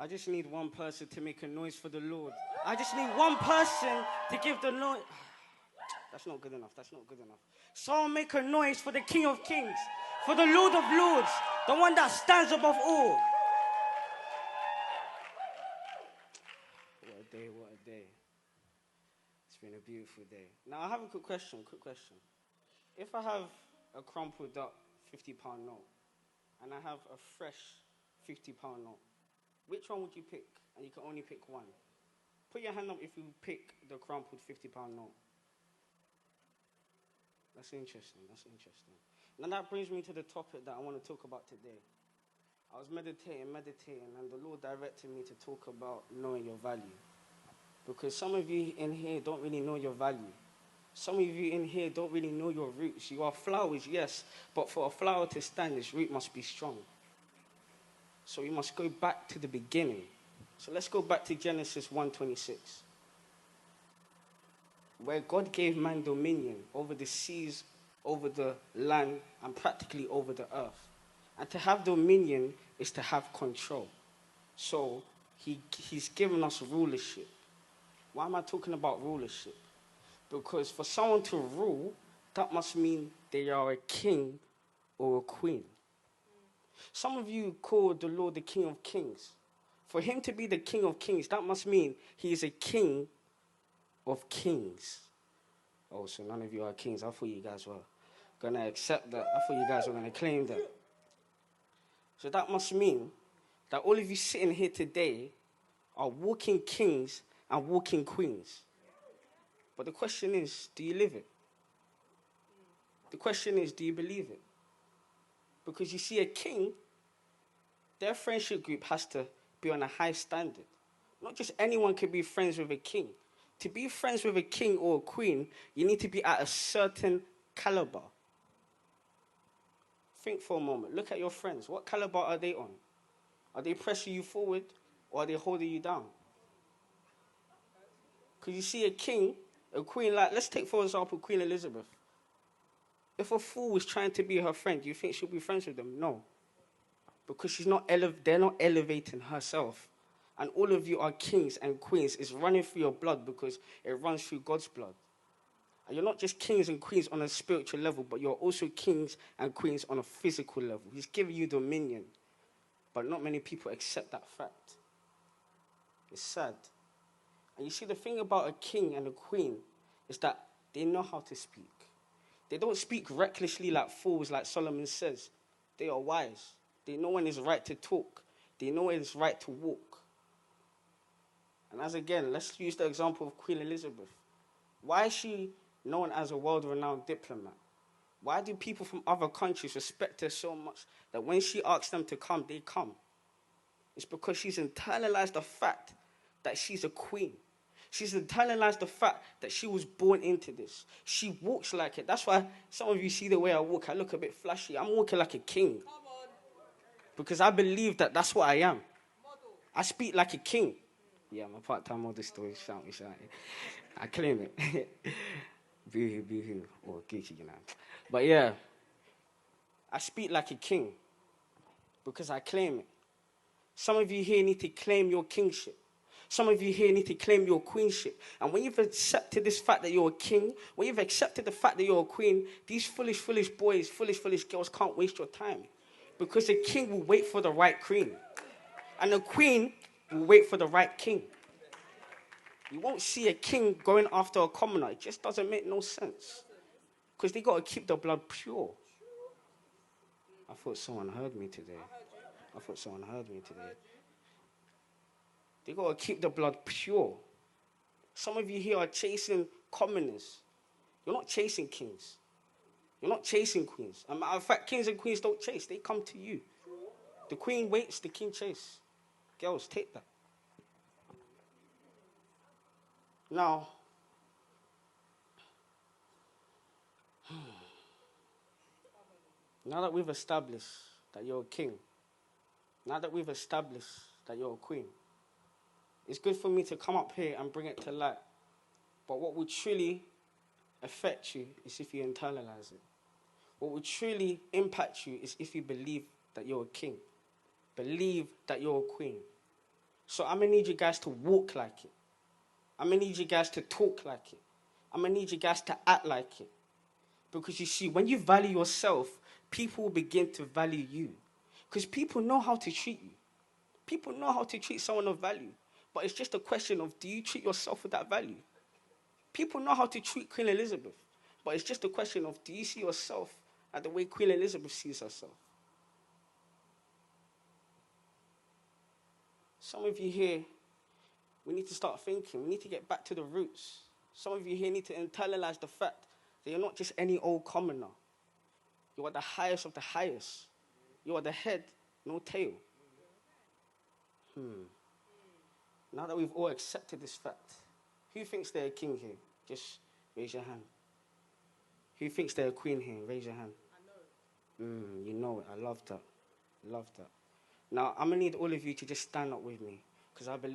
I just need one person to make a noise for the Lord. I just need one person to give the noise. That's not good enough. That's not good enough. Someone make a noise for the King of Kings, for the Lord of Lords, the one that stands above all. What a day, what a day. It's been a beautiful day. Now, I have a quick question. If I have a crumpled up £50 note and I have a fresh £50 note, which one would you pick? And you can only pick one. Put your hand up if you pick the crumpled £50 note. That's interesting. Now that brings me to the topic that I want to talk about today. I was meditating, and the Lord directed me to talk about knowing your value. Because some of you in here don't really know your value. Some of you in here don't really know your roots. You are flowers, yes, but for a flower to stand, its root must be strong. So we must go back to the beginning. So let's go back to Genesis 1:26. Where God gave man dominion over the seas, over the land, and practically over the earth. And to have dominion is to have control. So he's given us rulership. Why am I talking about rulership? Because for someone to rule, that must mean they are a king or a queen. Some of you call the Lord the King of Kings. For him to be the King of Kings, that must mean he is a king of kings. Oh, so none of you are kings. I thought you guys were going to accept that. I thought you guys were going to claim that. So that must mean that all of you sitting here today are walking kings and walking queens. But the question is, do you live it? The question is, do you believe it? Because you see, a king, their friendship group has to be on a high standard. Not just anyone can be friends with a king. To be friends with a king or a queen, you need to be at a certain caliber. Think for a moment. Look at your friends. What caliber are they on? Are they pressing you forward or are they holding you down? Because you see, a king, a queen, like, let's take, for example, Queen Elizabeth. If a fool was trying to be her friend, do you think she'll be friends with them? No. Because they're not elevating herself. And all of you are kings and queens. It's running through your blood because it runs through God's blood. And you're not just kings and queens on a spiritual level, but you're also kings and queens on a physical level. He's giving you dominion. But not many people accept that fact. It's sad. And you see, the thing about a king and a queen is that they know how to speak. They don't speak recklessly like fools, like Solomon says. They are wise. They know when it's right to talk. They know when it's right to walk. And let's use the example of Queen Elizabeth. Why is she known as a world-renowned diplomat? Why do people from other countries respect her so much that when she asks them to come, they come? It's because she's internalized the fact that she's a queen. She's internalized the fact that she was born into this. She walks like it. That's why some of you see the way I walk. I look a bit flashy. I'm walking like a king. Because I believe that that's what I am. I speak like a king. Yeah, I'm a part-time model story. Shout me. I claim it. Boo-hoo. Or Gucci, you know. But yeah, I speak like a king. Because I claim it. Some of you here need to claim your kingship. Some of you here need to claim your queenship. And when you've accepted this fact that you're a king, when you've accepted the fact that you're a queen, these foolish boys, foolish girls can't waste your time. Because a king will wait for the right queen. And a queen will wait for the right king. You won't see a king going after a commoner. It just doesn't make no sense. Because they got to keep the blood pure. I thought someone heard me today. They got to keep the blood pure. Some of you here are chasing commoners. You're not chasing kings. You're not chasing queens. As a matter of fact, kings and queens don't chase. They come to you. The queen waits, the king chases. Girls, take that. Now, now that we've established that you're a king, now that we've established that you're a queen, it's good for me to come up here and bring it to light. But what will truly affect you is if you internalize it. What will truly impact you is if you believe that you're a king. Believe that you're a queen. So I'm going to need you guys to walk like it. I'm going to need you guys to talk like it. I'm going to need you guys to act like it. Because you see, when you value yourself, people will begin to value you. Because people know how to treat you. People know how to treat someone of value. But it's just a question of, do you treat yourself with that value? People know how to treat Queen Elizabeth. But it's just a question of, do you see yourself at the way Queen Elizabeth sees herself? Some of you here, we need to start thinking. We need to get back to the roots. Some of you here need to internalize the fact that you're not just any old commoner. You are the highest of the highest. You are the head, no tail. Now that we've all accepted this fact, who thinks they're a king here? Just raise your hand. Who thinks they're a queen here? Raise your hand. You know it. I love that. Love that. Now, I'm going to need all of you to just stand up with me, because I believe